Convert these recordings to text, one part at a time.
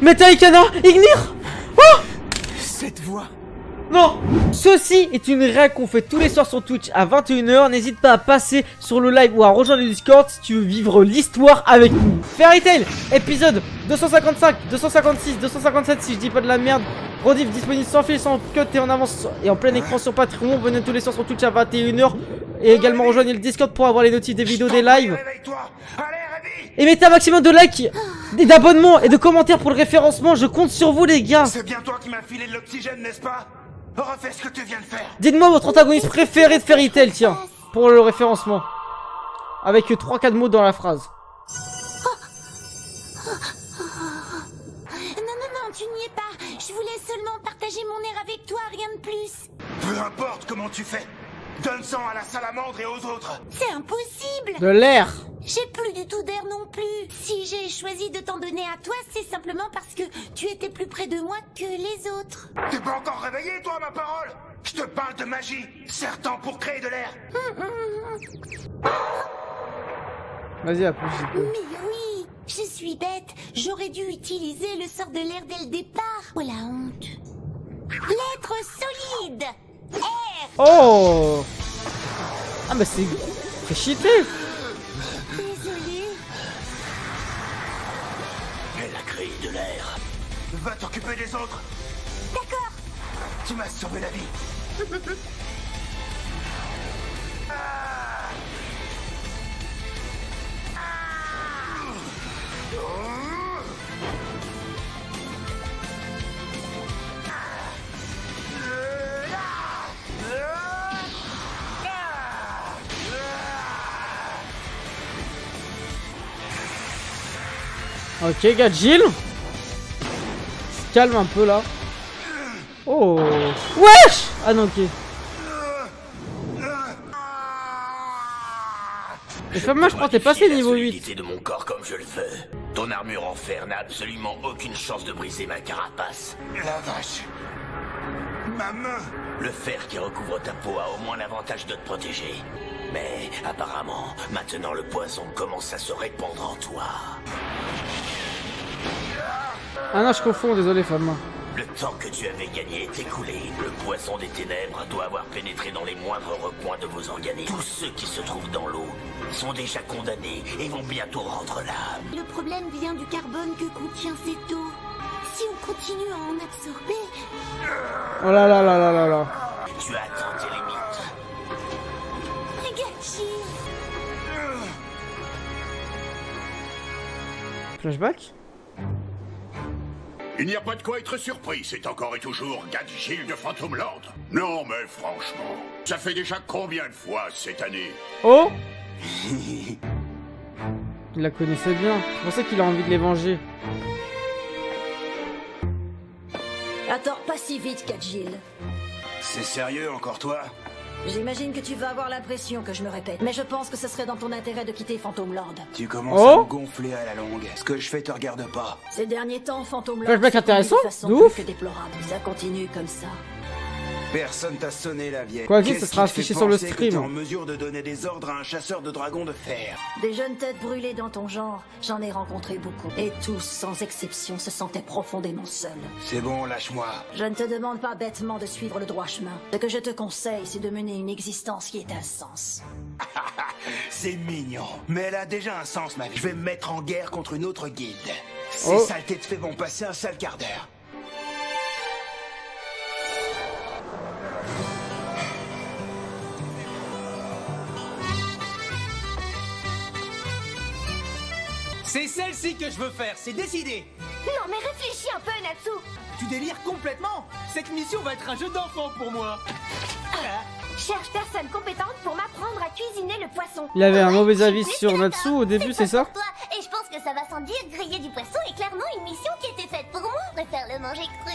Metallicana, Ignir. Oh, cette voix. non. Ceci est une règle qu'on fait tous les soirs sur Twitch à 21 h. N'hésite pas à passer sur le live ou à rejoindre le Discord si tu veux vivre l'histoire avec nous. Fairy Tail, épisode 255, 256, 257 si je dis pas de la merde. Rediff disponible sans fil, sans cut et en avance et en plein écran sur Patreon. Venez tous les soirs sur Twitch à 21 h. Et également rejoignez le Discord pour avoir les notifs des vidéos, des lives. Et mettez un maximum de likes, d'abonnements et de commentaires pour le référencement. Je compte sur vous les gars. C'est bien toi qui m'as filé de l'oxygène, n'est-ce pas? Refais ce que tu viens de faire. Dites-moi votre antagoniste préféré de Fairy Tail, tiens, pour le référencement. Avec 3-4 mots dans la phrase. Non, tu n'y es pas. Je voulais seulement partager mon air avec toi, rien de plus. Peu importe comment tu fais. Donne-en à la salamandre et aux autres. C'est impossible. De l'air. J'ai plus du tout d'air non plus. Si j'ai choisi de t'en donner à toi, c'est simplement parce que tu étais plus près de moi que les autres. T'es pas encore réveillé, toi, ma parole? Je te parle de magie, sertant pour créer de l'air. Vas-y, appuie. Mais oui, je suis bête. J'aurais dû utiliser le sort de l'air dès le départ. Oh la honte. L'être solide. Air. Oh. Ah bah c'est cheaté. Désolée. Elle a créé de l'air. Va t'occuper des autres. D'accord. Tu m'as sauvé la vie. Ok, Gadjil. Calme un peu là. Oh. Wesh. Ah non, ok. Et moi je crois que t'es passé niveau 8. De mon corps comme je le veux. Ton armure en fer n'a absolument aucune chance de briser ma carapace. La vache. Ma main. Le fer qui recouvre ta peau a au moins l'avantage de te protéger. Mais apparemment, maintenant le poison commence à se répandre en toi. Ah non, je confonds, désolé femme. Le temps que tu avais gagné est écoulé. Le poison des ténèbres doit avoir pénétré dans les moindres recoins de vos organismes. Tous ceux qui se trouvent dans l'eau sont déjà condamnés et vont bientôt rendre l'âme. Le problème vient du carbone que contient cette eau. Si on continue à en absorber... Oh là là là là là là. Tu as atteint tes limites. Gadjil. Flashback. Il n'y a pas de quoi être surpris, c'est encore et toujours Gadjil de Phantom Lord. Non mais franchement, ça fait déjà combien de fois cette année? Oh. Il la connaissait bien, c'est pour ça qu'il a envie de les venger. Attends, pas si vite, Gadjil. C'est sérieux encore toi? J'imagine que tu vas avoir l'impression que je me répète, mais je pense que ce serait dans ton intérêt de quitter Phantom Lord. Tu commences Oh. à me gonfler à la longue. Ce que je fais te regarde pas. Ces derniers temps, Phantom Lord Flashback se conduit intéressant, de façon de plus ouf. que déplorable. Ça continue comme ça. Personne t'a sonné la vieille. Quoi qu'il, Qu'est-ce ça sera qui te fait affiché sur le penser que stream. t'es en mesure de donner des ordres à un chasseur de dragons de fer? Des jeunes têtes brûlées dans ton genre, j'en ai rencontré beaucoup. Et tous, sans exception, se sentaient profondément seuls. C'est bon, lâche-moi. Je ne te demande pas bêtement de suivre le droit chemin. Ce que je te conseille, c'est de mener une existence qui ait un sens. C'est mignon. Mais elle a déjà un sens, ma vie. Je vais me mettre en guerre contre une autre guilde. Ces Oh. saletés de fées vont passer un sale quart d'heure. C'est celle-ci que je veux faire, c'est décidé. Non mais réfléchis un peu, Natsu. Tu délires complètement. Cette mission va être un jeu d'enfant pour moi. Cherche personne compétente pour m'apprendre à cuisiner le poisson. Il avait un mauvais avis S'il te sur plaît, Natsu au début, c'est ça? pour toi. Et je pense que ça va sans dire, griller du poisson est clairement une mission qui était faite pour moi. Je préfère le manger cru.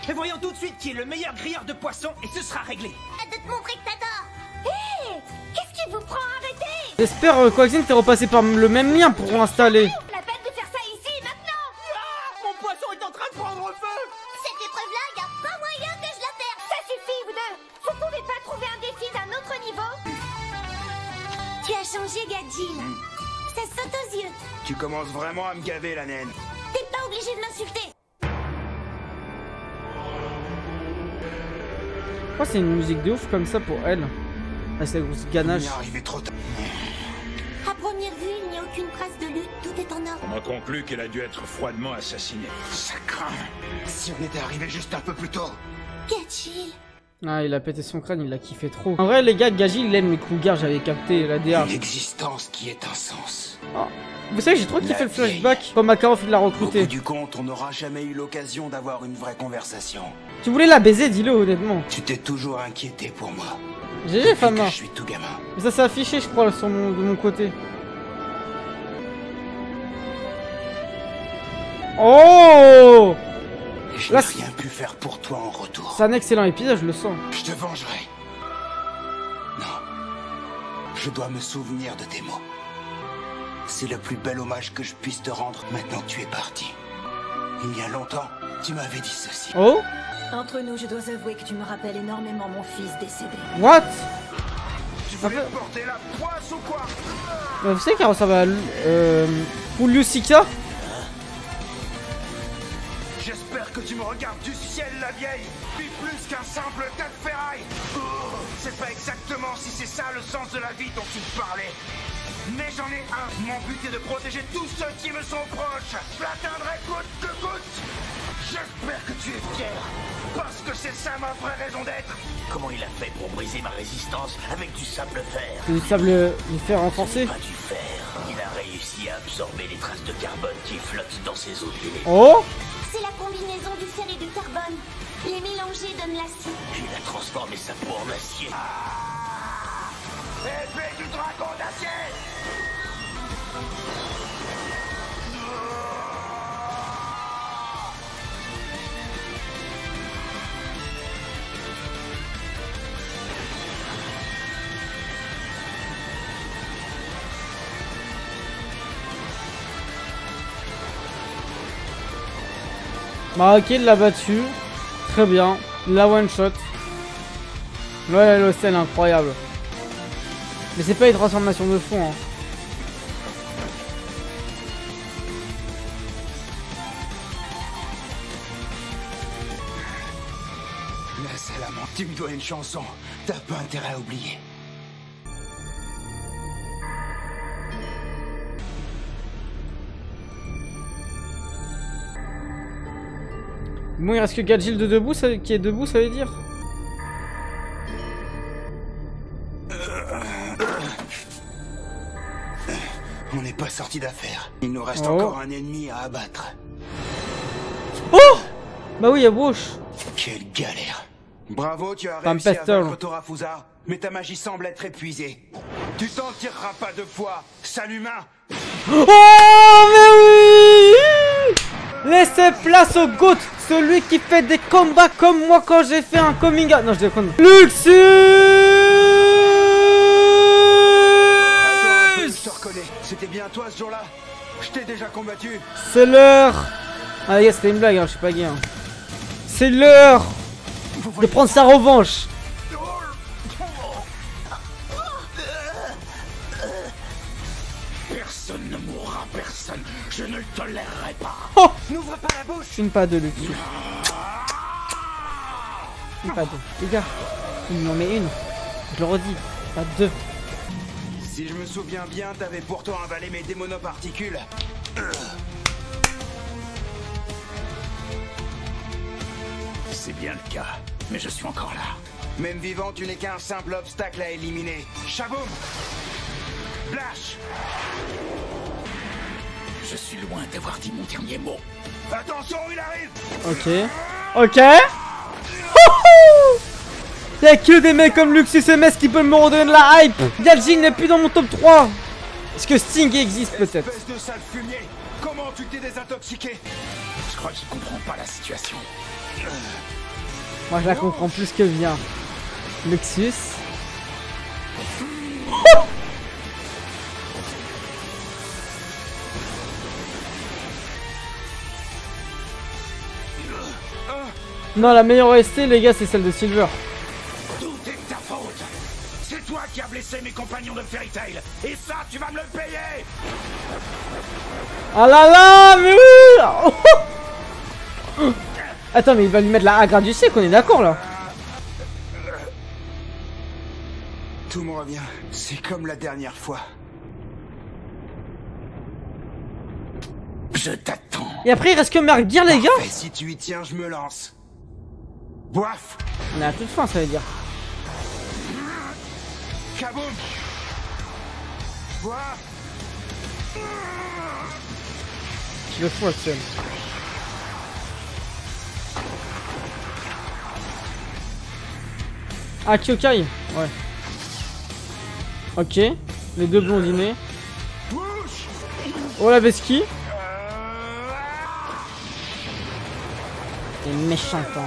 Et voyons tout de suite qui est le meilleur grilleur de poisson et ce sera réglé. Hâte de te montrer que t'as tort. Hé, qu'est-ce qui vous prend? Arrêtez. J'espère, Quaxin, t'es repassé par le même lien pour installer. La peine de faire ça ici, maintenant. Mon poisson est en train de prendre feu. Cette épreuve-là, y a pas moyen que je la perde. Ça suffit, vous deux. Vous pouvez pas trouver un défi d'un autre niveau? Tu as changé, Gadjil. Ça saute aux yeux. Tu commences vraiment à me gaver, la naine. T'es pas obligé de m'insulter. Pourquoi c'est une musique de ouf comme ça pour elle? Ah, c'est la grosse ganache. On y est arrivé trop tard. À première vue, il n'y a aucune trace de lutte, tout est en ordre. On a conclu qu'elle a dû être froidement assassinée. Ça craint. Si on était arrivé juste un peu plus tôt. Gadgil. Ah, il a pété son crâne, il l'a kiffé trop. En vrai, les gars, Gadgil, il aime les Cougars, j'avais capté la DA. Une existence qui est un sens. Oh. Vous savez, j'ai trop kiffé La le flashback quand Makarov il l'a Au recruté. bout du compte, on n'aura jamais eu l'occasion d'avoir une vraie conversation. Tu voulais la baiser, dis-le honnêtement. Tu t'es toujours inquiété pour moi. GG, Depuis Fama. que je suis tout gamin. Mais ça s'est affiché, je crois, sur de mon côté. Oh! Je Là, n'ai rien pu faire pour toi en retour. C'est un excellent épisode, je le sens. Je te vengerai. Non. Je dois me souvenir de tes mots. C'est le plus bel hommage que je puisse te rendre maintenant que tu es parti. Il y a longtemps, tu m'avais dit ceci. Oh? Entre nous, je dois avouer que tu me rappelles énormément mon fils décédé. What? Tu voulais porter la poisse ou quoi? Vous savez qu'il ressemble à Puliusika? J'espère que tu me regardes du ciel, la vieille. Puis plus qu'un simple tas de ferraille. Oh, c'est pas exactement si c'est ça le sens de la vie dont tu me parlais. Mais j'en ai un. Mon but est de protéger tous ceux qui me sont proches. Je l'atteindrai coûte que coûte. J'espère que tu es fier. Parce que c'est ça ma vraie raison d'être. Comment il a fait pour briser ma résistance avec du sable fer? Du sable du fer renforcé? Pas du fer. Il a réussi à absorber les traces de carbone qui flottent dans ses eaux brûlées. Oh? C'est la combinaison du fer et du carbone. Les mélanger donne l'acier. Il a transformé sa peau en acier. Épée du dragon d'acier. Bah ok, il l'a battu. Très bien. La one shot. Ouais, l'hostel incroyable. Mais c'est pas une transformation de fond, hein. La salamandre, tu me dois une chanson. T'as pas intérêt à oublier. Bon, il reste que Gadgil de debout, qui est debout, ça veut dire. On n'est pas sorti d'affaire. Il nous reste Oh. encore un ennemi à abattre. Oh! Bah oui, il y a Bush. Quelle galère. Bravo, tu as Pam réussi à Pestol. vaincre Torafusa, mais ta magie semble être épuisée. Tu t'en tireras pas deux fois, sale humain. Oh, mais oui! Laissez place au GOAT, celui qui fait des combats comme moi quand j'ai fait un coming out. Non, je déconne. Luxus! Je te reconnais. C'était bien toi ce jour-là. Je t'ai déjà combattu. C'est l'heure. Ah, les gars, c'était une blague, hein, je suis pas gay. Hein. C'est l'heure de prendre sa revanche. Personne ne mourra, personne. Je ne le tolérerai pas. Oh! N'ouvre pas la bouche. Une pas deux, Luxus. Une pas deux. Les gars, il m'en met une. Je le redis, pas deux. Si je me souviens bien, t'avais pourtant avalé mes démonoparticules. C'est bien le cas, mais je suis encore là. Même vivant, tu n'es qu'un simple obstacle à éliminer. Chaboum! Blash! Je suis loin d'avoir dit mon dernier mot. Attention, il arrive! Ok. Ok. Y'a que des mecs comme Luxus MS qui peuvent me redonner de la hype. Gadgil n'est plus dans mon top 3. Est-ce que Sting existe peut-être? Espèce de sale fumier! Comment tu t'es désintoxiqué? Je crois qu'il comprend pas la situation. Moi je la comprends plus que bien. Luxus. Non, la meilleure OST les gars c'est celle de Silver. Tout est de ta faute. C'est toi qui as blessé mes compagnons de Fairy Tail. Et ça, tu vas me le payer. Ah là là, mais oui. Attends, mais il va lui mettre la A grade du siècle, on est d'accord là. Tout me revient. C'est comme la dernière fois. Je t'attends. Et après, il reste que Metal Gear, les gars. Et si tu y tiens, je me lance. Boif. On est à toute fin, ça veut dire. Kaboum. Boif. Je le fous actuel. Ah, Kyokai. Ouais. Ok. Les deux blondinés. Oh la Veski. T'es méchant, hein.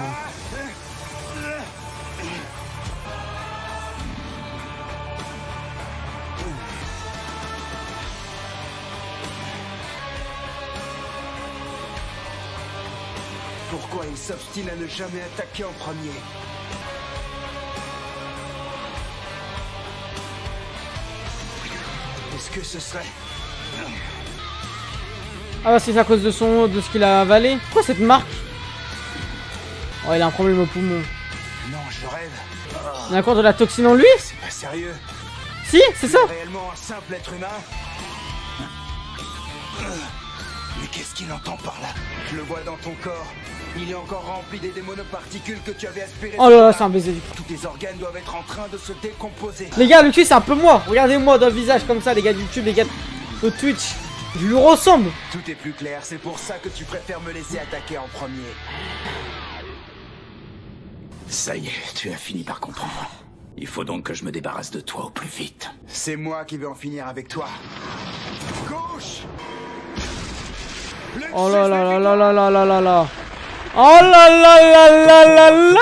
Pourquoi il s'obstine à ne jamais attaquer en premier? Est-ce que ce serait... Ah bah c'est à cause de ce qu'il a avalé. Pourquoi cette marque? Oh, il a un problème au poumon. Non, je rêve. Il a encore de la toxine en lui? C'est pas sérieux. Si, c'est ça. Réellement un simple être humain? Mais qu'est-ce qu'il entend par là? Je le vois dans ton corps. Il est encore rempli des démonoparticules que tu avais aspirées. Oh là là, c'est un baiser du coup. Tous tes organes doivent être en train de se décomposer. Les gars, le cul c'est un peu moi. Regardez-moi dans le visage comme ça, les gars de YouTube, les gars de Twitch. Je lui ressemble. Tout est plus clair, c'est pour ça que tu préfères me laisser attaquer en premier. Ça y est, tu as fini par comprendre. Il faut donc que je me débarrasse de toi au plus vite. C'est moi qui vais en finir avec toi. Gauche. Oh là là là là là là là là là. Oh là là là là là là.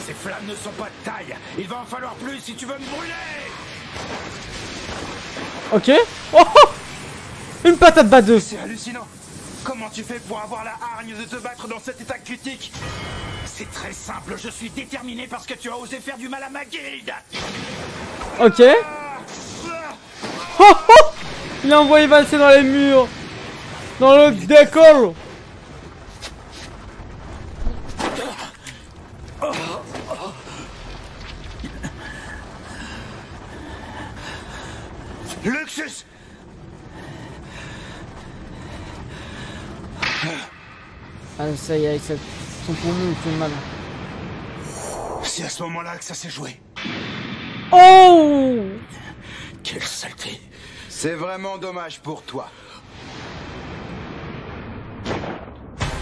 Ces flammes ne sont pas de taille. Il va en falloir plus si tu veux me brûler. Ok. Oh, une patate badeuse. C'est hallucinant. Comment tu fais pour avoir la hargne de te battre dans cet état critique? C'est très simple, je suis déterminé parce que tu as osé faire du mal à ma guilde. Ok. Oh, oh, il a envoyé valser dans les murs. Dans le décor. Luxus. Ah ça y est, son poumon il fait mal. C'est à ce moment-là que ça s'est joué. Oh. Quelle saleté. C'est vraiment dommage pour toi.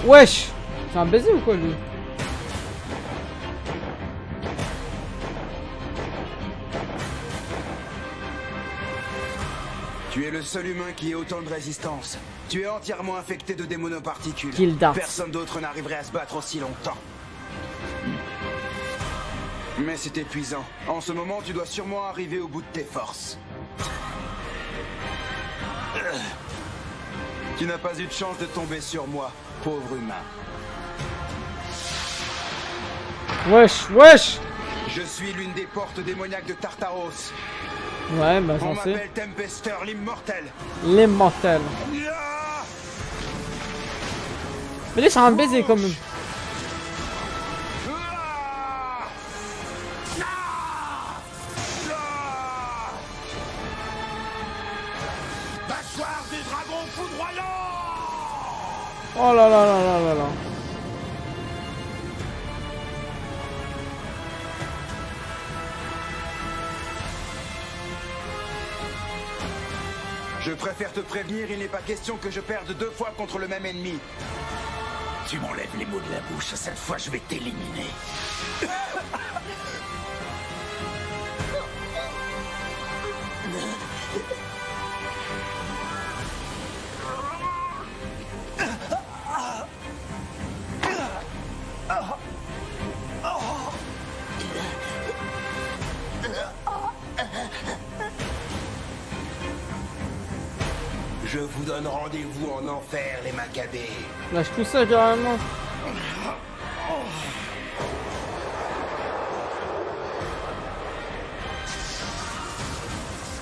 Wesh. C'est un baiser ou quoi lui? Tu es le seul humain qui ait autant de résistance. Tu es entièrement infecté de démonoparticules. Kill Dart. Personne d'autre n'arriverait à se battre aussi longtemps. Mais c'est épuisant. En ce moment, tu dois sûrement arriver au bout de tes forces. Tu n'as pas eu de chance de tomber sur moi, pauvre humain. Wesh, wesh. Je suis l'une des portes démoniaques de Tartaros. Ouais, bah On censé. m'appelle Tempester l'immortel. L'immortel. Mais là c'est un baiser quand même. Mâchoire du dragon foudroyant. Oh là là là là là là. Je préfère te prévenir, il n'est pas question que je perde 2 fois contre le même ennemi. Tu m'enlèves les mots de la bouche, cette fois je vais t'éliminer. Je vous donne rendez-vous en enfer, les Maccabées. Lâche tout ça carrément.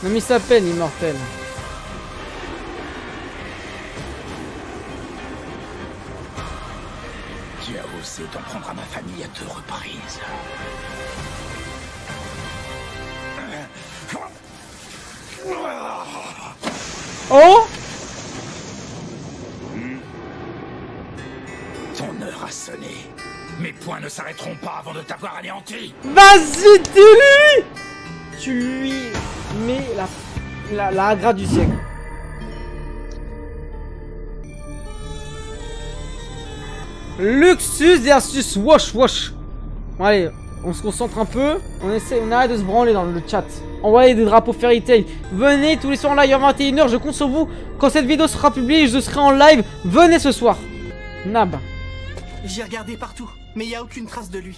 Non mais il s'appelle immortel. Tu as osé t'en prendre à ma famille à 2 reprises. Oh! Ton heure a sonné. Mes poings ne s'arrêteront pas avant de t'avoir anéanti. Vas-y, dis-lui! Tu lui mets la hagra du siècle. Luxus versus Wash Wash. Bon, allez, on se concentre un peu. On arrête de se branler dans le chat. Envoyez des drapeaux Fairy Tail. Venez tous les soirs en live à 21 h. Je compte sur vous. Quand cette vidéo sera publiée, je serai en live. Venez ce soir. Nab. J'ai regardé partout, mais il n'y a aucune trace de lui.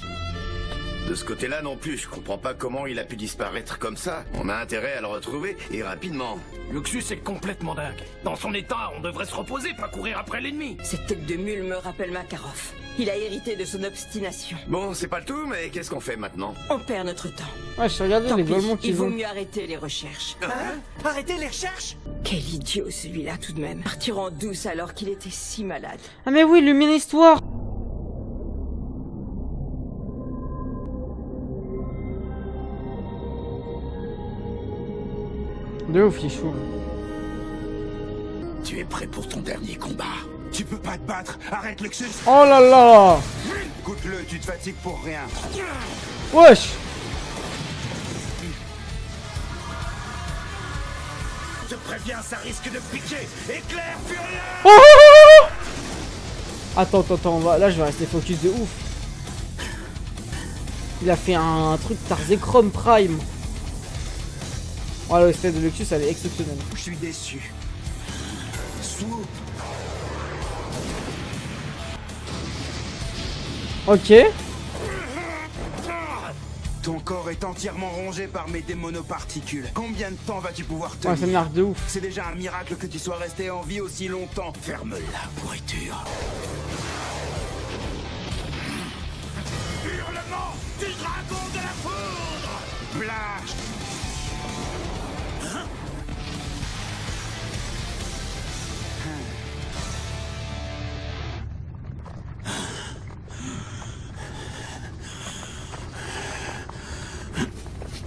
De ce côté-là non plus, je comprends pas comment il a pu disparaître comme ça. On a intérêt à le retrouver, et rapidement. Luxus est complètement dingue. Dans son état, on devrait se reposer, pas courir après l'ennemi. Cette tête de mule me rappelle Makarov. Il a hérité de son obstination. Bon, c'est pas le tout, mais qu'est-ce qu'on fait maintenant? On perd notre temps. Ouais, je regardais Tant les pis, volements il qu'ils vaut ont. mieux arrêter les recherches. Arrêtez les recherches. Quel idiot celui-là tout de même. Partir en douce alors qu'il était si malade. Ah mais oui, le mini-histoire. De ouf, il est chaud. Tu es prêt pour ton dernier combat? Tu peux pas te battre. Arrête, Luxus. Oh là là. Goûte-le, tu te fatigues pour rien. Wesh. Je te préviens, ça risque de piquer. Éclair furieux. Oh, oh, oh, oh. Attends, là je vais rester focus de ouf. Il a fait un truc Tarzéchrome Prime. Oh, l'espèce de Luxus, elle est exceptionnelle. Je suis déçu. Swoop. Ok. Ton corps est entièrement rongé par mes démonoparticules. Combien de temps vas-tu pouvoir Ouais, tenir? ça m'énerve de ouf. C'est déjà un miracle que tu sois resté en vie aussi longtemps. Ferme-la, pourriture. Hurlement du dragon de la foudre. Blast.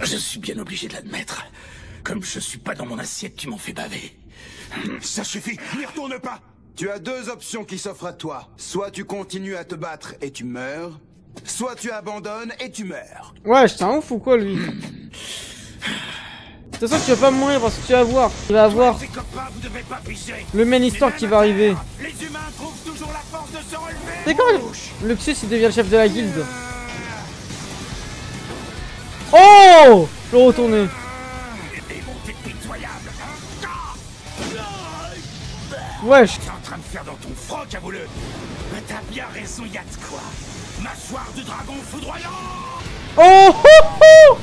Je suis bien obligé de l'admettre. Comme je suis pas dans mon assiette, tu m'en fais baver. Ça suffit, n'y retourne pas. Tu as 2 options qui s'offrent à toi. Soit tu continues à te battre et tu meurs, soit tu abandonnes et tu meurs. Ouais, c'est un ouf ou quoi lui? De toute façon, tu vas pas mourir parce que tu vas voir. Il va avoir Tes copains, vous devez pas piger. le main histoire qui va arriver. Les humains trouvent toujours la force de se relever. C'est quand Luxus il devient le chef de la guilde. Oh! Je vais retourner. Et mon pitoyable. Wesh. T'es en train de faire dans ton froc, Abouleux. Mais t'as bien raison, y'a de quoi. Mâchoire du dragon foudroyant. Oh! Oh, oh.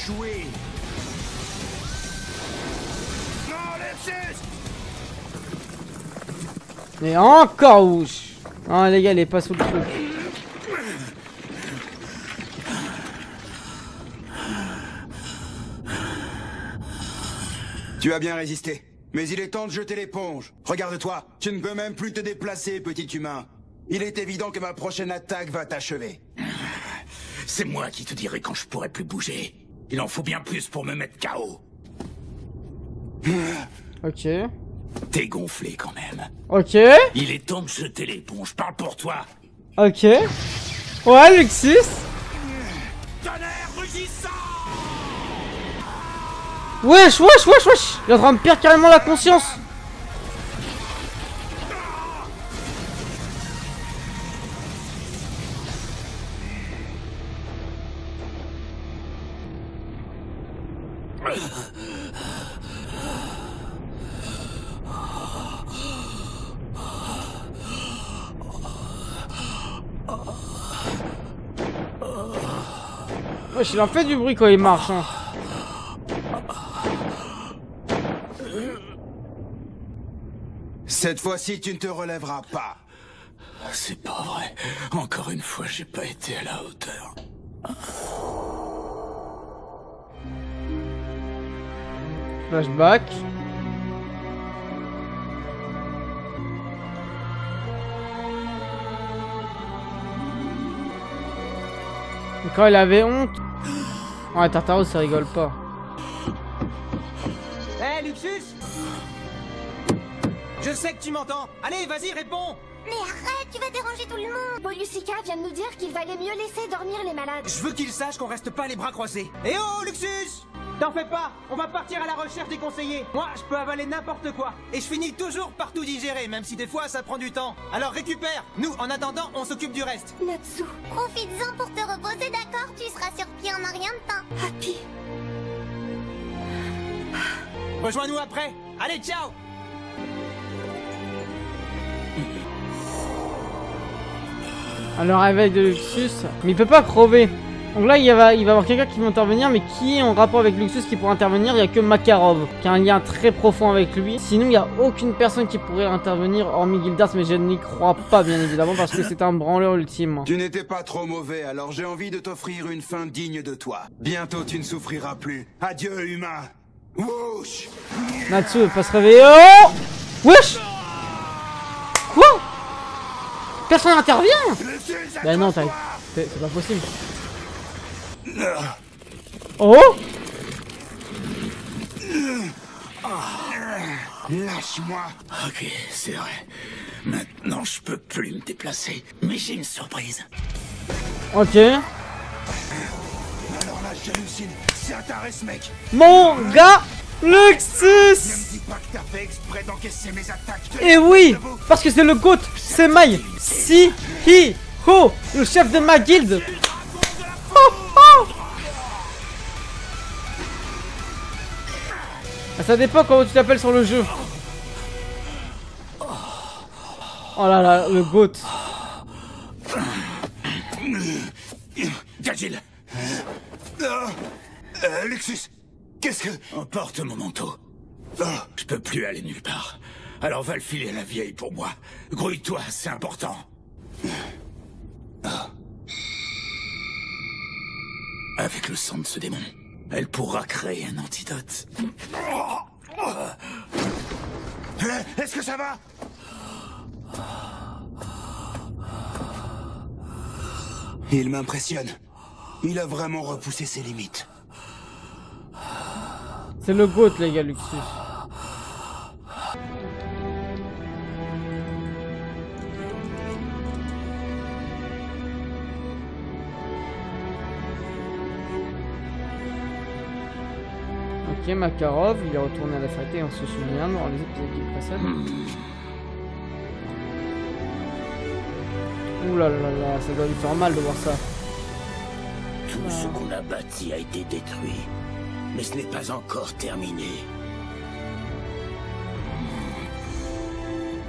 Jouer. Non, Luxus. Et encore ouch. Ah les gars, il est pas sous le truc. Tu as bien résisté. Mais il est temps de jeter l'éponge. Regarde-toi, tu ne peux même plus te déplacer, petit humain. Il est évident que ma prochaine attaque va t'achever. C'est moi qui te dirai quand je pourrai plus bouger. Il en faut bien plus pour me mettre KO. Ok. T'es gonflé quand même. Ok. Il est temps de jeter l'éponge, parle pour toi. Ok. Ouais, Luxus. Tonnerre rugissant. Wesh, wesh, wesh, wesh. Il est en train de perdre carrément la conscience. Wesh, il en fait du bruit quand il marche, hein. Cette fois-ci, tu ne te relèveras pas. C'est pas vrai. Encore une fois, j'ai pas été à la hauteur. Flashback. Et quand il avait honte. Ouais, Tartaros, ça rigole pas. Hé, Luxus! Je sais que tu m'entends. Allez, vas-y, réponds! Mais arrête, tu vas déranger tout le monde. Boyusica vient de nous dire qu'il valait mieux laisser dormir les malades. Je veux qu'il sache qu'on reste pas les bras croisés. Eh oh, Luxus! T'en fais pas, on va partir à la recherche des conseillers. Moi, je peux avaler n'importe quoi. Et je finis toujours par tout digérer, même si des fois ça prend du temps. Alors récupère. Nous, en attendant, on s'occupe du reste. Natsu, profites-en pour te reposer, d'accord? Tu seras sur pied en un rien de temps. Happy. Rejoins-nous après. Allez, ciao! Alors réveil de Luxus, mais il peut pas crever. Donc là il va y avoir quelqu'un qui va intervenir, mais qui est en rapport avec Luxus qui pourrait intervenir? Il n'y a que Makarov, qui a un lien très profond avec lui. Sinon il n'y a aucune personne qui pourrait intervenir hormis Gildas, mais je n'y crois pas bien évidemment parce que c'est un branleur ultime. Tu n'étais pas trop mauvais, alors j'ai envie de t'offrir une fin digne de toi. Bientôt tu ne souffriras plus. Adieu humain. Wouch! Natsu veut pas se réveiller. Oh! Wesh! Quoi? Personne n'intervient! Bah non, c'est pas possible. Oh! Lâche-moi! Ok, c'est vrai. Maintenant, je peux plus me déplacer. Mais j'ai une surprise. Ok. Alors là, j'hallucine. C'est intéressant, mec. Mon gars! Luxus! Ne me dis pas que t'as fait exprès d'encaisser mes attaques. Et oui! Parce que c'est le GOAT! C'est Mai Si-Hi-Ho! Le chef de ma guilde! Oh, oh. Ah, ça dépend comment tu t'appelles sur le jeu. Oh là là, le GOAT! Gagil! Luxus! Qu'est-ce que... Emporte mon manteau. Je peux plus aller nulle part. Alors va le filer à la vieille pour moi. Grouille-toi, c'est important. Avec le sang de ce démon, elle pourra créer un antidote. Est-ce que ça va? Il m'impressionne. Il a vraiment repoussé ses limites. C'est le GOAT, les gars, Luxus. Ok, Makarov, il est retourné à la fête, on se souvient dans les épisodes qui précèdent. Ouh là là là, ça doit lui faire mal de voir ça. Tout ce qu'on a bâti a été détruit. Mais ce n'est pas encore terminé.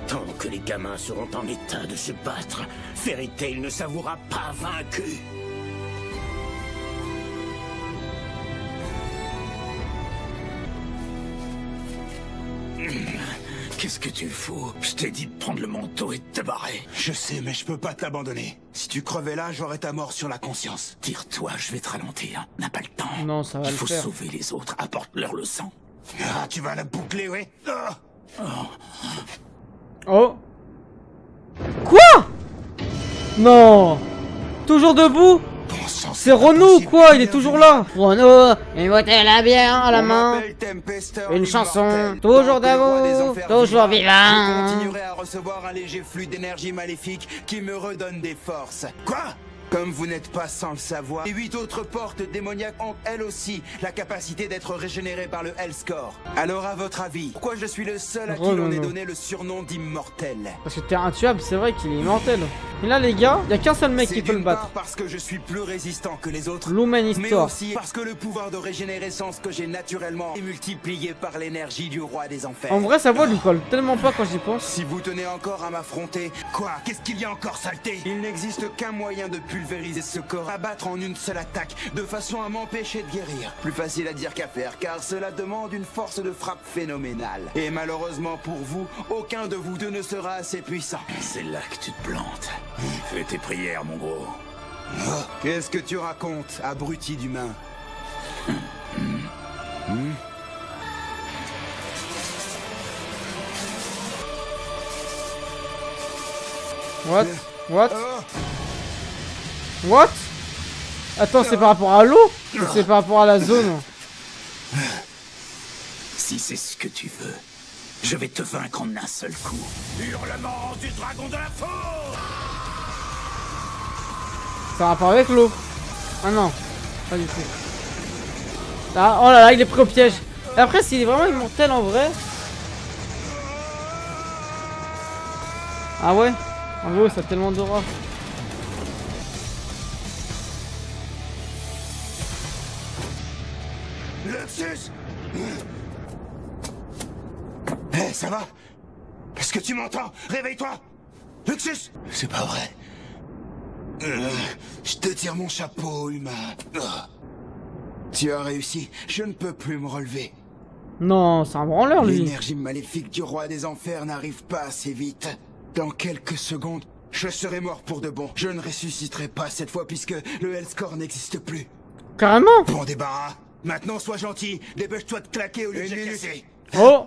Tant que les gamins seront en état de se battre, Fairy Tail ne s'avouera pas vaincu. Qu'est-ce que tu fous? Je t'ai dit de prendre le manteau et de te barrer. Je sais, mais je peux pas t'abandonner. Si tu crevais là, j'aurais ta mort sur la conscience. Tire-toi, je vais te ralentir. N'a pas le temps. Non, ça va le faire. Il faut sauver les autres. Apporte-leur le sang. Ah, tu vas la boucler, ouais. Oh. Quoi? Non. Toujours debout? C'est Renaud ou quoi? Il est toujours là. Renaud, une bouteille à la bière à la main. Une chanson. Toujours debout, toujours vivant. Je continuerai à recevoir un léger flux d'énergie maléfique qui me redonne des forces. Quoi? Comme vous n'êtes pas sans le savoir, les 8 autres portes démoniaques ont elles aussi la capacité d'être régénérées par le Hellscore. Alors à votre avis, pourquoi je suis le seul à qui l'on ait donné le surnom d'immortel? Parce que t'es intuable, c'est vrai qu'il est immortel. Mais là les gars, il y a qu'un seul mec qui peut le battre. Parce que je suis plus résistant que les autres, Lumen mais Histoire. aussi parce que le pouvoir de régénérescence que j'ai naturellement est multiplié par l'énergie du roi des enfers. En vrai sa voix lui colle tellement pas quand j'y pense. Si vous tenez encore à m'affronter, quoi? Qu'est-ce qu'il y a encore, saleté? Il n'existe qu'un moyen de pulvériser ce corps, abattre en une seule attaque, de façon à m'empêcher de guérir. Plus facile à dire qu'à faire, car cela demande une force de frappe phénoménale. Et malheureusement pour vous, aucun de vous deux ne sera assez puissant. C'est là que tu te plantes. Fais tes prières, mon gros. Qu'est-ce que tu racontes, abruti d'humain? What? What? Attends, c'est par rapport à l'eau? C'est par rapport à la zone? Si c'est ce que tu veux, je vais te vaincre en un seul coup. Hurlement du dragon de la foudre! Ça a rapport avec l'eau? Ah non, pas du tout. Ah, oh là là, il est pris au piège. Et après, s'il est vraiment immortel en vrai. Ah ouais? En gros, ça a tellement d'aura. Luxus! Hé, ça va? Est-ce que tu m'entends? Réveille-toi! Luxus! C'est pas vrai. Je te tire mon chapeau, humain. Tu as réussi. Je ne peux plus me relever. Non, c'est un branleur, lui. L'énergie maléfique du roi des enfers n'arrive pas assez vite. Dans quelques secondes, je serai mort pour de bon. Je ne ressusciterai pas cette fois puisque le Hellscore n'existe plus. Carrément. Bon débarras. Maintenant, sois gentil. Dépêche-toi de claquer au lieu de casser. Oh.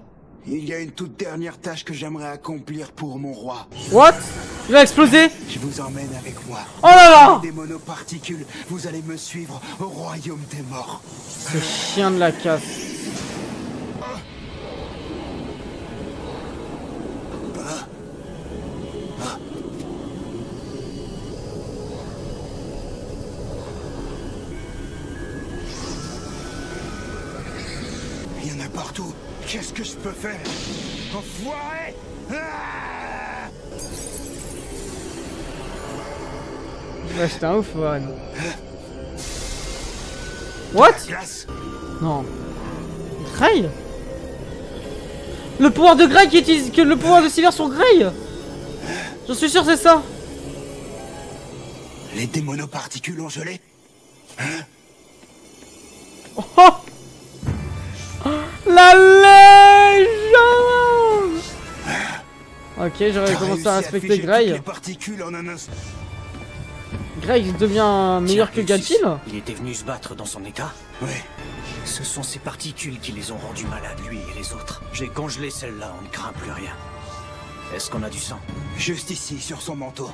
Il y a une toute dernière tâche que j'aimerais accomplir pour mon roi. What? Il va exploser. Je vous emmène avec moi. Oh là là. Des monoparticules, vous allez me suivre au royaume des morts. Ce chien de la casse. Il y en a partout. Qu'est-ce que je peux faire? Enfoiré! Ah! Ouais, c'était un ouf, Warren. What? Non. Grey? Le pouvoir de Grey qui utilise que le pouvoir de Silver sur Grey? Je suis sûr c'est ça. Les démonoparticules ont gelé? Oh! La légende! Ok, j'aurais commencé à respecter Grey. Grey devient meilleur que Gatil. Il était venu se battre dans son état? Oui. Ce sont ces particules qui les ont rendus malades, lui et les autres. J'ai congelé celle-là, on ne craint plus rien. Est-ce qu'on a du sang? Juste ici, sur son manteau.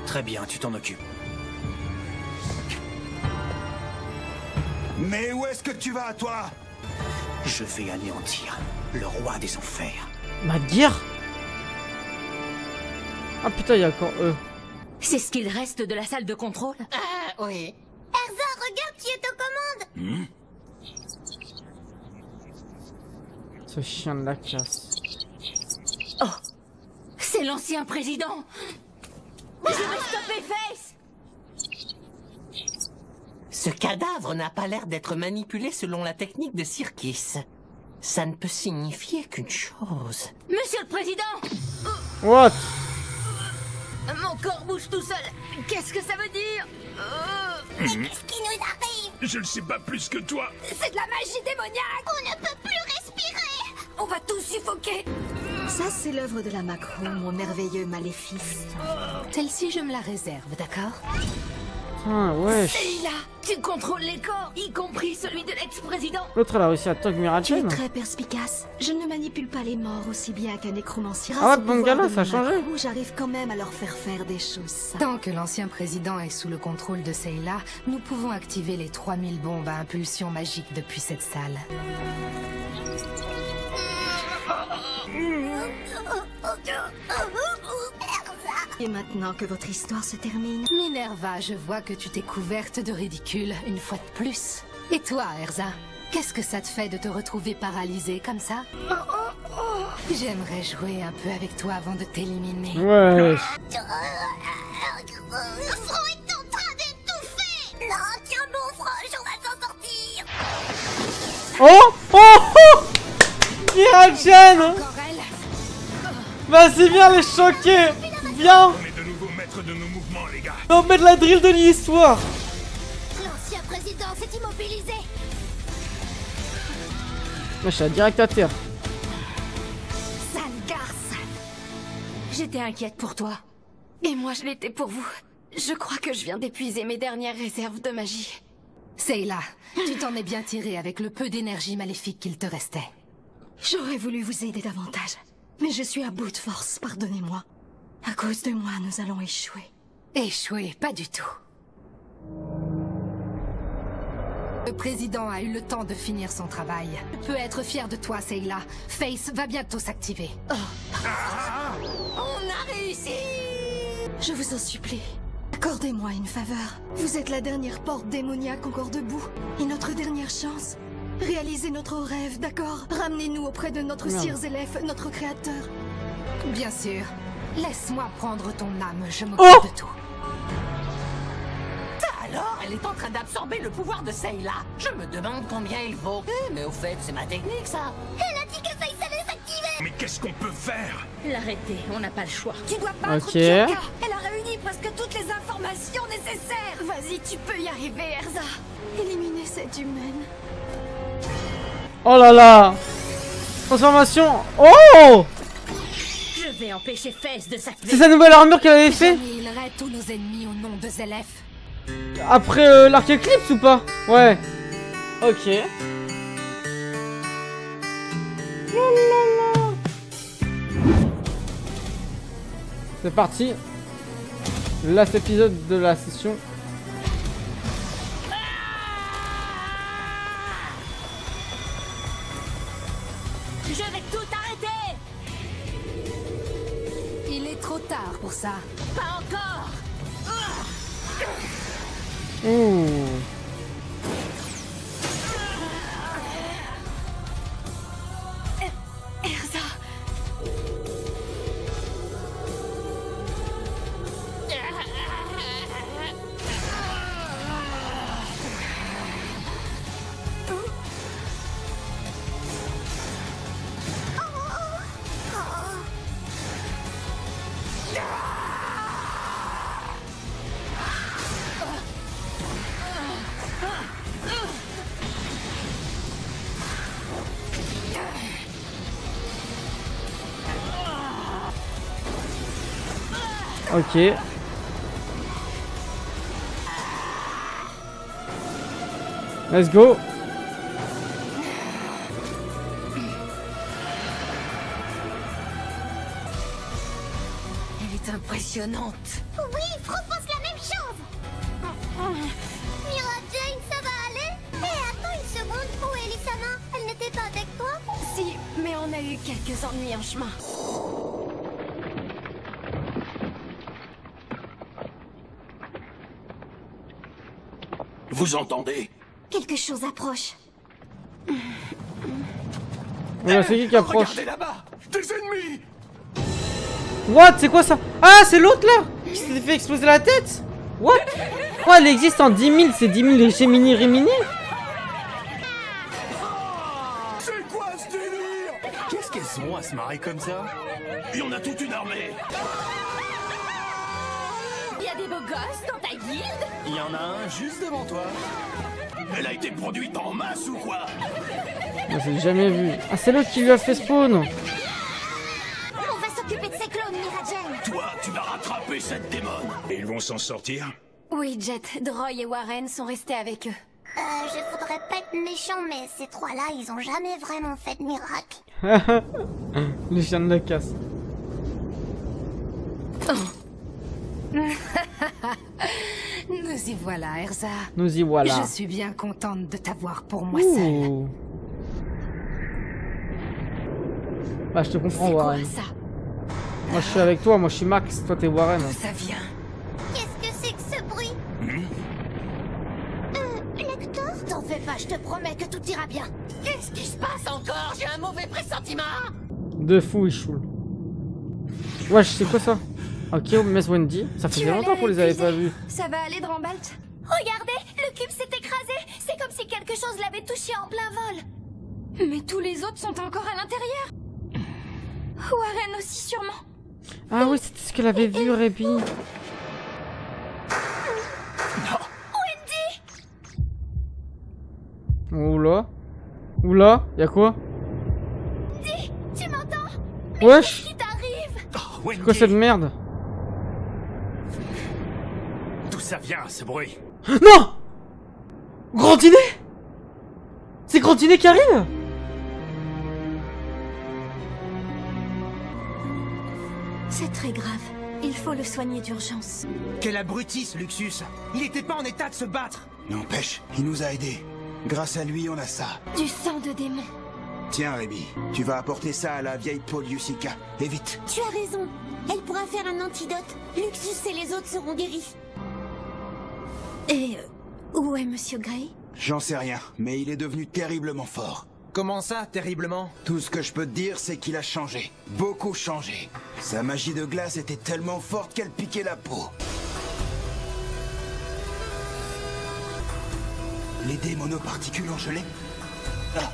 Très bien, tu t'en occupes. Mais où est-ce que tu vas, toi? Je vais anéantir le roi des enfers. Ma guerre? Ah putain, il y a encore eux. C'est ce qu'il reste de la salle de contrôle? Oui. Erza, regarde qui est aux commandes. Ce chien de la casse. Oh, c'est l'ancien président. Je vais stopper Face. Ce cadavre n'a pas l'air d'être manipulé selon la technique de Sirkis. Ça ne peut signifier qu'une chose. Monsieur le Président! What? Mon corps bouge tout seul. Qu'est-ce que ça veut dire? Mais qu'est-ce qui nous arrive? Je ne sais pas plus que toi. C'est de la magie démoniaque. On ne peut plus respirer. On va tous suffoquer. Ça, c'est l'œuvre de la Macron, mon merveilleux maléfice. Celle-ci, je me la réserve, d'accord? Ah ouais. Seila, tu contrôles les corps, y compris celui de l'ex-président. L'autre elle a réussi à Tog Tu es Mirachen. très perspicace. Je ne manipule pas les morts aussi bien qu'un nécromancier. Ah ouais, Bangala, ça a changé. J'arrive quand même à leur faire faire des choses. Tant que l'ancien président est sous le contrôle de Seila, nous pouvons activer les 3000 bombes à impulsion magique depuis cette salle. Et maintenant que votre histoire se termine, Minerva, je vois que tu t'es couverte de ridicule une fois de plus. Et toi, Erza, qu'est-ce que ça te fait de te retrouver paralysée comme ça? J'aimerais jouer un peu avec toi avant de t'éliminer. Ouais. Fro est en train d'étouffer. Non, tiens bon, Froge, on va s'en sortir. Oh! Oh! Oh! Mirachen! Vas-y, viens les choquer! Viens! On est de nouveau maître de nos mouvements, les gars. On met de la drill de l'histoire! L'ancien président s'est immobilisé. Moi, je suis direct à terre. Sale garce! J'étais inquiète pour toi. Et moi, je l'étais pour vous. Je crois que je viens d'épuiser mes dernières réserves de magie. Seila, tu t'en es bien tiré avec le peu d'énergie maléfique qu'il te restait. J'aurais voulu vous aider davantage. Mais je suis à bout de force, pardonnez-moi. À cause de moi, nous allons échouer. Échouer, pas du tout. Le président a eu le temps de finir son travail. Je peux être fier de toi, Sayla. Face va bientôt s'activer. Oh. On a réussi! Je vous en supplie. Accordez-moi une faveur. Vous êtes la dernière porte démoniaque encore debout. Et notre dernière chance. Réalisez notre rêve, d'accord? Ramenez-nous auprès de notre Sir Zélef, notre créateur. Bien sûr. Laisse-moi prendre ton âme, je m'occupe de tout. Alors, elle est en train d'absorber le pouvoir de Sayla. Je me demande combien il vaut. Mais au fait, c'est ma technique, ça. Elle a dit que Face allait s'activer. Mais qu'est-ce qu'on peut faire? L'arrêter, on n'a pas le choix. Tu dois battre Kyoka. Elle a réuni presque toutes les informations nécessaires. Vas-y, tu peux y arriver, Erza. Éliminer cette humaine. Oh là là. Transformation. Oh! Je vais empêcher Face de s'activer. C'est sa nouvelle armure qu'elle avait fait J'annihilerai tous nos ennemis au nom de Zélef. après l'arc éclipse ou pas? Ouais. Ok. C'est parti. Last épisode de la session. Je vais tout arrêter. Il est trop tard pour ça. Pas encore. Ouh. Erza. Ok. Let's go. Elle est impressionnante. Oui, Fro pense la même chose. Mira Jane, ça va aller? Et attends une seconde, où est Elisama? Elle n'était pas avec toi? Si, mais on a eu quelques ennuis en chemin. Vous entendez? Quelque chose approche. Ouais, c'est qui approche? Regardez là-bas! Des ennemis! What? C'est quoi ça? Ah, c'est l'autre là qui s'est fait exploser la tête? What? Quoi, elle existe en 10 000? C'est 10 000 Gemini Rimini? C'est quoi ce délire? Qu'est-ce qu'elles ont à se marrer comme ça? Il y en a toute une armée! Il y a des beaux gosses dans ta guilde? Il y en a un juste devant toi. Elle a été produite en masse ou quoi? Moi, j'ai jamais vu. Ah, c'est l'autre qui lui a fait spawn. On va s'occuper de ces clones, Mira Jane. Toi, tu vas rattraper cette démone. Et ils vont s'en sortir? Oui, Jet, Droy et Warren sont restés avec eux. Je voudrais pas être méchant, mais ces trois-là, ils ont jamais vraiment fait de miracle. Les chiens de la casse. Nous y voilà, Erza. Nous y voilà. Je suis bien contente de t'avoir pour moi seule. Bah, je te comprends, C'est Warren. quoi ça? Moi, je suis avec toi. Moi, je suis Max. Toi, t'es Warren. Ça vient. Qu'est-ce que c'est que ce bruit? Lector? T'en fais pas, je te promets que tout ira bien. Qu'est-ce qui se passe encore? J'ai un mauvais pressentiment. De fou, il choule. Wesh, c'est quoi ça? Ok, Miss Wendy. Ça faisait longtemps qu'on les avait pas vus. Ça va aller, Drambalt? Regardez, le cube s'est écrasé. C'est comme si quelque chose l'avait touché en plein vol. Mais tous les autres sont encore à l'intérieur. Warren aussi, sûrement. Ah oui, c'était ce qu'elle avait vu, Répi. Wendy! Oula. Oula, y'a quoi? Wendy, tu m'entends? Wesh! Qu'est-ce qui t'arrive? Oh, C'est quoi cette merde? D'où ça vient, ce bruit? Non! Grandinet? C'est Grandinet qui arrive? C'est très grave. Il faut le soigner d'urgence. Quel abruti ce Luxus. Il était pas en état de se battre. N'empêche, il nous a aidés. Grâce à lui, on a ça. Du sang de démon. Tiens, Rémi, tu vas apporter ça à la vieille Paul Yusica. Et vite. Tu as raison. Elle pourra faire un antidote. Luxus et les autres seront guéris. Et où est Monsieur Gray? J'en sais rien, mais il est devenu terriblement fort. Comment ça, terriblement? Tout ce que je peux te dire, c'est qu'il a changé. Beaucoup changé. Sa magie de glace était tellement forte qu'elle piquait la peau. Les dés monoparticules en gelée? Ah.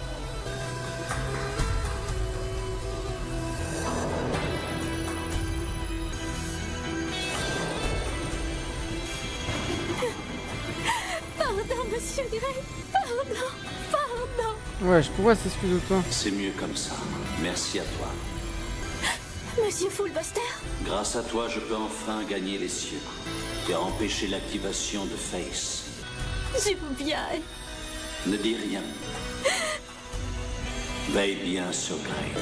Pardon, Monsieur Gray. Pardon. Ouais, je pourrais s'excuser de toi. C'est mieux comme ça. Merci à toi. Monsieur Fullbuster? Grâce à toi, je peux enfin gagner les cieux. Tu as empêché l'activation de Face. Je vous bien. Ne dis rien. Veille bien sur Gray.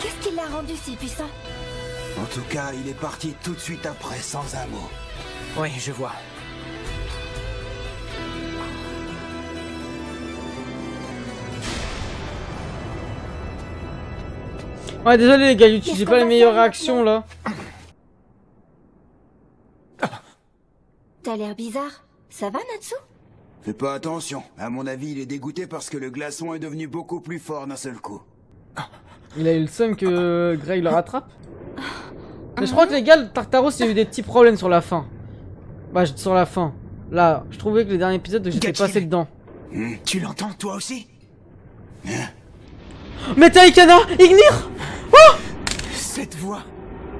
Qu'est-ce qui l'a rendu si puissant? En tout cas, il est parti tout de suite après, sans un mot. Oui, je vois. Ouais, désolé les gars, j'ai pas les meilleures réactions là. T'as l'air bizarre. Ça va, Natsu? Fais pas attention. À mon avis, il est dégoûté parce que le glaçon est devenu beaucoup plus fort d'un seul coup. Il a eu le seum que Gray le rattrape. Mais je crois que les gars, le Tartaros, il y a eu des petits problèmes sur la fin. Bah, sur la fin. Là, je trouvais que les derniers épisodes, j'étais passé dedans. Tu l'entends, toi aussi? Metallicana, Ignir. Oh, cette voix.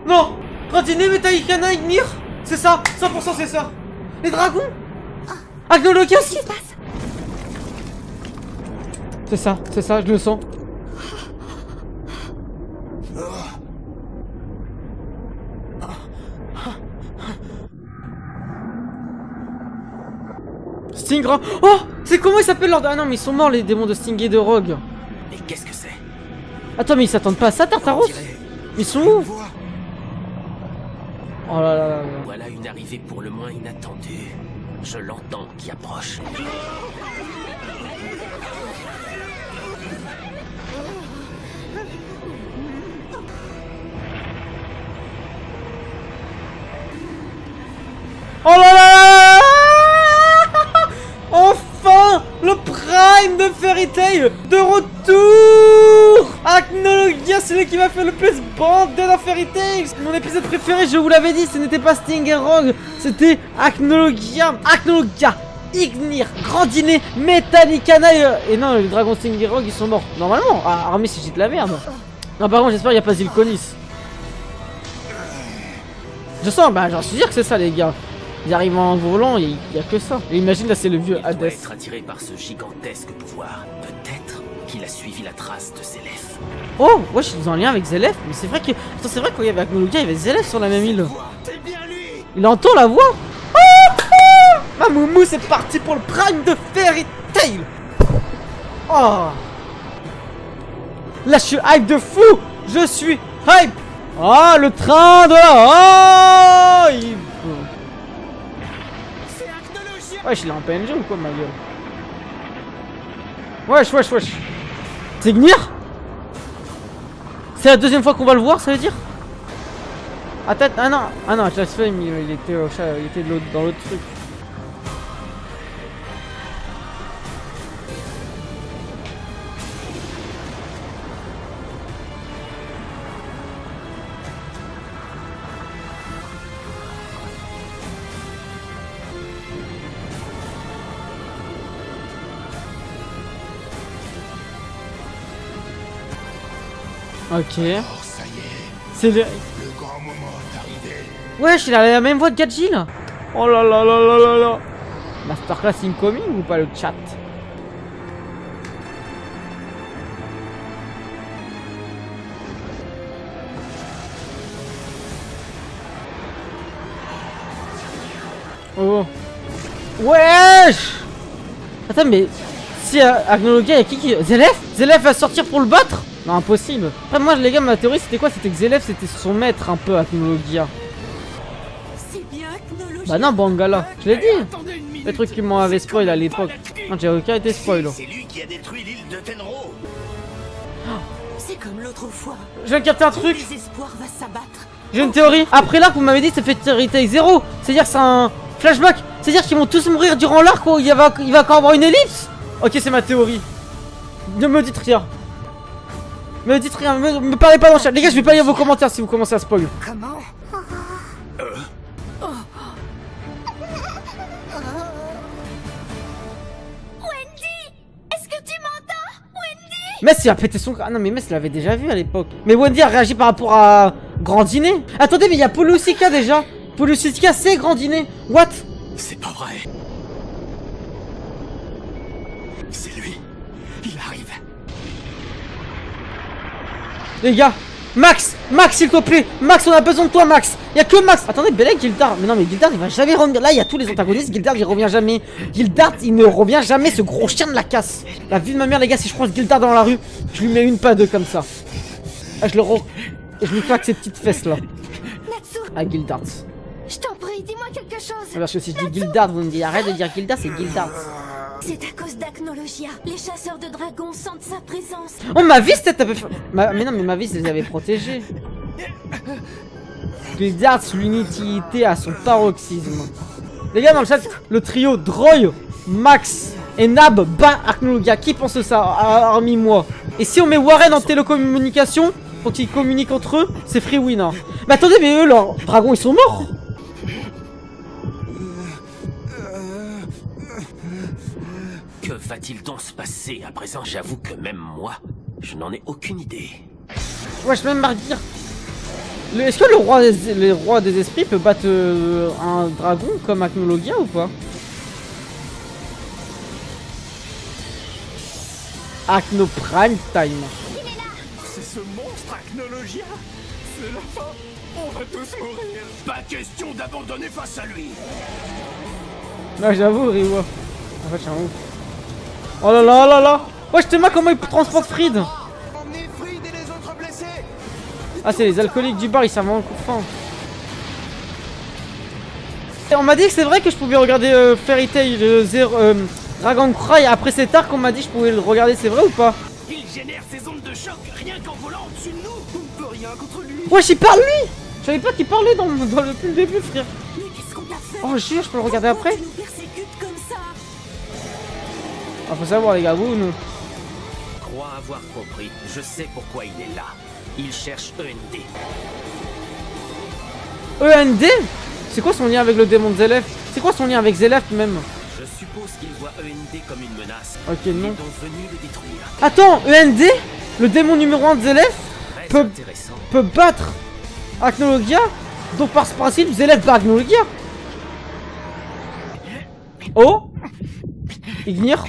Non, Randine, Metallicana, Ignir. C'est ça, 100% c'est ça. Les dragons. Agnologias. Qu'est-ce qui se passe? C'est ça, je le sens. Stingra. Oh, c'est comment ils s'appellent leur... Ah non, mais ils sont morts les démons de Sting et de Rogue. Mais qu'est-ce que c'est? Attends, mais ils s'attendent pas à ça, Tartaros? Ils sont où? Oh là là là. Voilà une arrivée pour le moins inattendue. Je l'entends qui approche. Oh là là! Enfin! Le Prime de Fairy Tail de retour! Agnologia, c'est lui qui m'a fait le plus bander dans Fairy Tail! Mon épisode préféré, je vous l'avais dit, ce n'était pas Sting et Rogue, c'était Agnologia! Agnologia! Ignir, Grandinet, Metallicana et non, les dragons Sting et Rogue ils sont morts. Normalement, Armée c'est de la merde. Non, par contre, j'espère qu'il n'y a pas Zilkonis. Je sens, bah j'en suis sûr que c'est ça les gars. Ils arrivent en volant, il y a que ça. Et imagine là c'est le vieux Hades. Il doit être attiré par ce gigantesque pouvoir. Peut-être qu'il a suivi la trace de Zélef. Oh, ouais, je suis en lien avec Zélef. Mais c'est vrai que. Attends, c'est vrai qu'il y avait Agnologia, il y avait Zélef sur la même île. Il entend la voix. Ma moumou, c'est parti pour le Prime de Fairy Tail. Oh. Là, je suis hype de fou. Je suis hype. Ah, le train de la hype. Wesh, il est en PNG ou quoi, ma gueule? Wesh. C'est Ignir? C'est la deuxième fois qu'on va le voir, ça veut dire? Attends, ah non, Jasfame, il était au chat, il était dans l'autre truc. Ok. Oh, ça y est. C'est le grand moment est arrivé. Wesh, il a la même voix de Gadji là. Oh là là là là là là. Masterclass incoming ou pas le chat? Oh. Wesh. Attends, mais si Agnologia, il y a qui Zélef va sortir pour le battre? Non, impossible. Après, moi, les gars, ma théorie, c'était quoi? C'était que Zelef, c'était son maître un peu, Acnologia. C'est bien Acnologia. Bah non, Bangala. Je l'ai dit. Le truc qui m'avait spoil à l'époque. J'ai aucun été spoil. C'est lui qui a détruit l'île de Tenro. C'est comme l'autre fois. Je viens de capter un truc. Le désespoir va s'abattre. J'ai une théorie. Après l'arc, vous m'avez dit, ça fait Fairy Tail 0. C'est-à-dire que c'est un flashback. C'est-à-dire qu'ils vont tous mourir durant l'arc où il va encore avoir une ellipse. Ok, c'est ma théorie. Ne me dites rien. Me dites rien. Me parlez pas dans le chat. Les gars, je vais pas lire vos commentaires si vous commencez à spoil. Comment? Mess il a pété son... Ah non mais Mess l'avait déjà vu à l'époque. Mais Wendy a réagi par rapport à Grand Dîner. Attendez mais il y a Polusica déjà. Polusica c'est Grand Dîner. What? C'est pas vrai. C'est lui. Il arrive. Les gars, Max, s'il te plaît. Max, on a besoin de toi Max. Il y a que Max. Attendez, Belek, Gildar. Mais non mais Gildar il va jamais revenir. Là il y a tous les antagonistes. Gildar il revient jamais. Gildar il ne revient jamais, ce gros chien de la casse. La vie de ma mère les gars, si je croise Gildar dans la rue, je lui mets une pas deux comme ça. Ah, je lui claque ses petites fesses là. Ah Gildar. Je t'en prie, dis-moi quelque chose. Parce que si je dis Gildar, vous me dites arrête de dire Gildar, c'est Gildar. C'est à cause d'Acnologia. Les chasseurs de dragons sentent sa présence. Oh ma vie c'était mais non mais ma vie les avait protégés. Gildar l'inutilité à son paroxysme. Les gars dans le chat, le trio Droy, Max et Nab bat Acnologia. Qui pense ça hormis moi? Et si on met Warren en télécommunication pour qu'ils communiquent entre eux, c'est free win hein. Mais attendez mais eux leurs dragons ils sont morts. Que va-t-il donc se passer à présent? J'avoue que même moi, je n'en ai aucune idée. Ouais, je peux même dire. Est-ce que le roi des esprits peut battre un dragon comme Acnologia ou pas? Acno Prime Time. C'est ce monstre Acnologia. C'est la fin. On va tous mourir. Pas question d'abandonner face à lui. Non, j'avoue, Riwa. En fait, je suis un ouf. Oh là là là là. Ouais, je te dis comment il transporte Fried. Ah, c'est les alcooliques du bar, ils savent un coup de faim. Et on m'a dit que c'est vrai que je pouvais regarder Fairy Tail Dragon Cry après cet arc. On m'a dit que je pouvais le regarder, c'est vrai ou pas? Il génère ses ondes de choc rien qu'en volant au-dessus de nous. On ne peut rien contre lui. Wesh, il parle lui. Je savais pas qu'il parlait depuis le début, frère. Mais qu'est-ce qu'on t'a fait? Oh, jure, je peux le regarder après? Tu nous persécutes comme ça. Ah, faut savoir les gars, vous nous. Crois avoir compris. Je sais pourquoi il est là. Il cherche END. END? C'est quoi son lien avec le démon de Zelef? C'est quoi son lien avec Zelef même? Je suppose qu'il voit END comme une menace. Ok, non. Il est donc venu le détruire. Attends, END? Le démon numéro 1 de Zelef peut battre Acnologia? Donc par ce principe, Zelef bat Acnologia. Oh? Ignire?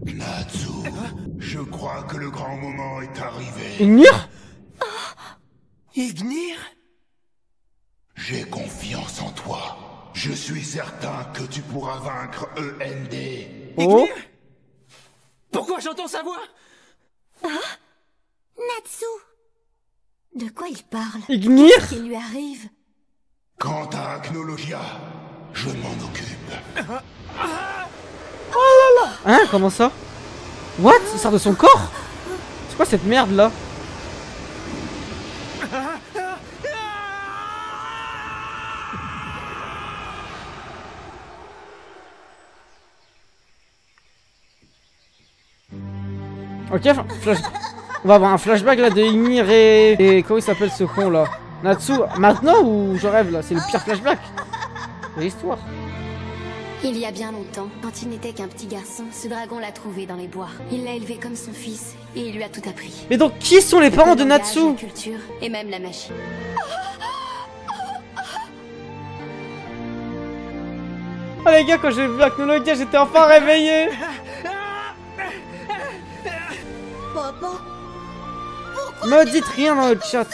Natsu, je crois que le grand moment est arrivé. Ignire? Ignire? J'ai confiance en toi. Je suis certain que tu pourras vaincre END. Oh? Pourquoi j'entends sa voix? Natsu. De quoi il parle? Ignire? Qu'est-ce qui lui arrive? Quant à Acnologia, je m'en occupe. Oh là là! Hein? Comment ça? What? Il sort de son corps? C'est quoi cette merde là? Ok, flash... on va avoir un flashback là de Ignire et comment il s'appelle ce con là? Natsu, maintenant ou je rêve là? C'est le pire flashback de l'histoire. Il y a bien longtemps, quand il n'était qu'un petit garçon, ce dragon l'a trouvé dans les bois. Il l'a élevé comme son fils et il lui a tout appris. Mais donc qui sont les parents de Natsu? La culture et même la magie. Oh les gars, quand j'ai vu Acnologia, j'étais enfin réveillé. Papa, me dites rien dans le chat.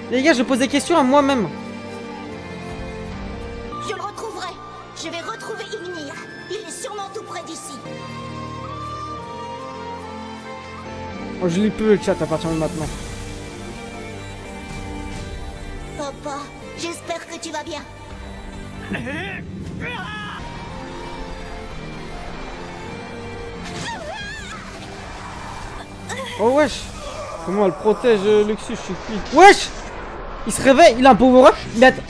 Les gars, je pose des questions à moi-même. je le retrouverai. Je vais retrouver Ignir. Il est sûrement tout près d'ici. Oh, je lis plus le chat à partir de maintenant. Papa, j'espère que tu vas bien. Oh wesh. Comment elle protège Luxus, je suis cuit. Wesh. Il se réveille, il a un power up. Mais attends.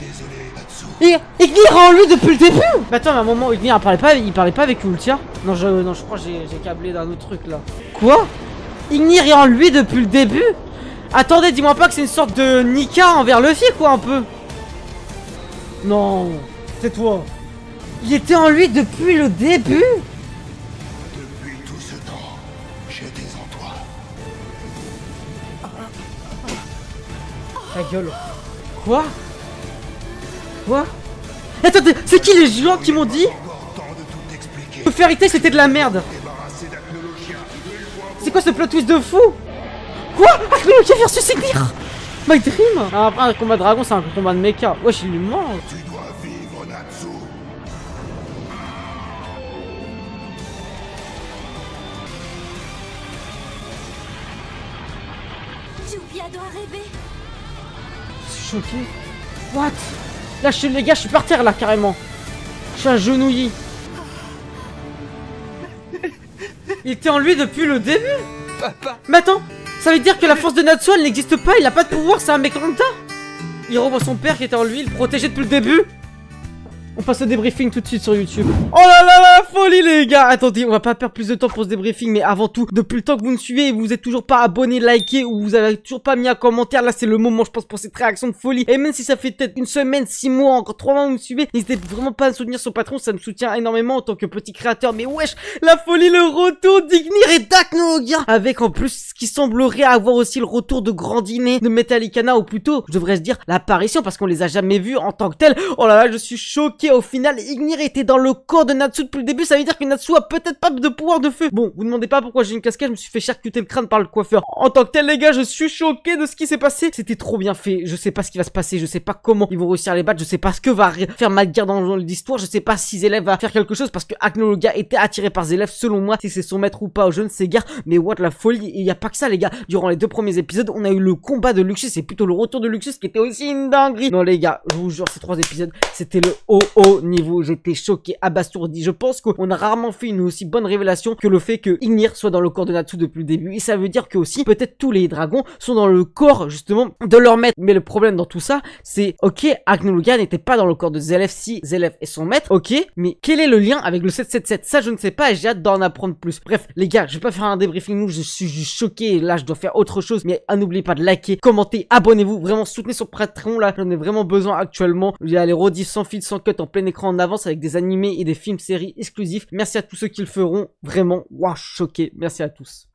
Ignir est en lui depuis le début. Mais attends, mais à un moment, Ignir il parlait pas avec Ultia. Non, je crois que j'ai câblé d'un autre truc là. Quoi? Ignir est en lui depuis le début? Attendez, dis-moi pas que c'est une sorte de Nika envers Luffy quoi un peu. Non, c'est toi. Il était en lui depuis le début? Depuis tout ce temps, j'étais en toi. Ta gueule. Quoi? Quoi? Attendez, c'est qui les gens qui m'ont dit que Fairy Tail c'était de la merde? C'est quoi ce plot twist de fou? Quoi? Agnologia versus Ignir? My dream? Ah, après un combat de dragon c'est un combat de mecha. Wesh il lui manque. Tu dois vivre, Natsu. Jupia doit rêver. Je suis choqué. What? Là les gars je suis par terre là carrément. Je suis agenouillé. Il était en lui depuis le début? Papa. Mais attends, ça veut dire que la force de Natsu elle n'existe pas, il a pas de pouvoir, c'est un mec lambda. Il revoit son père qui était en lui, il le protégeait depuis le début. On passe au débriefing tout de suite sur YouTube. Oh là là la folie les gars. Attendez, on va pas perdre plus de temps pour ce débriefing. Mais avant tout, depuis le temps que vous me suivez et vous êtes toujours pas abonné, liké ou vous avez toujours pas mis un commentaire, là c'est le moment je pense pour cette réaction de folie. Et même si ça fait peut-être une semaine, 6 mois, encore 3 mois vous me suivez, n'hésitez vraiment pas à me soutenir sur Patreon, ça me soutient énormément en tant que petit créateur. Mais wesh, la folie, le retour d'Ignir et d'Agnologia. Avec en plus ce qui semblerait avoir aussi le retour de Grandinet, de Metallicana ou plutôt, je devrais dire l'apparition parce qu'on les a jamais vus en tant que tels. Oh là là, je suis choqué. Au final, Ignir était dans le corps de Natsu depuis le début. Ça veut dire que Natsu a peut-être pas de pouvoir de feu. Bon, vous demandez pas pourquoi j'ai une casquette. Je me suis fait charcuter le crâne par le coiffeur. En tant que tel, les gars, je suis choqué de ce qui s'est passé. C'était trop bien fait. Je sais pas ce qui va se passer. Je sais pas comment ils vont réussir à les battre. Je sais pas ce que va faire Madgear dans l'histoire. Je sais pas si Zélef va faire quelque chose parce que Agnologia était attiré par Zélef. Selon moi, si c'est son maître ou pas, je ne sais guère. Mais what la folie. Et il y a pas que ça, les gars. Durant les 2 premiers épisodes, on a eu le combat de Luxus. C'est plutôt le retour de Luxus qui était aussi une dinguerie. Non, les gars, je vous jure, ces 3 épisodes, c'était le haut niveau. J'étais choqué, abasourdi. Je pense qu'on a rarement fait une aussi bonne révélation que le fait que Ignir soit dans le corps de Natsu depuis le début. Et ça veut dire que aussi, peut-être tous les dragons sont dans le corps, justement, de leur maître. Mais le problème dans tout ça, c'est, ok, Agnologia n'était pas dans le corps de Zélef si Zélef est son maître, ok, mais quel est le lien avec le 777? Ça, je ne sais pas et j'ai hâte d'en apprendre plus. Bref, les gars, je vais pas faire un débriefing, nous, je suis juste choqué. Et là, je dois faire autre chose. Mais n'oubliez pas de liker, commenter, abonnez-vous. Vraiment, soutenez sur Patreon, là, j'en ai vraiment besoin actuellement. Il y a les rediffs sans fil, sans cut, en plein écran en avance avec des animés et des films séries exclusifs. Merci à tous ceux qui le feront. Vraiment, waouh, choqué. Merci à tous.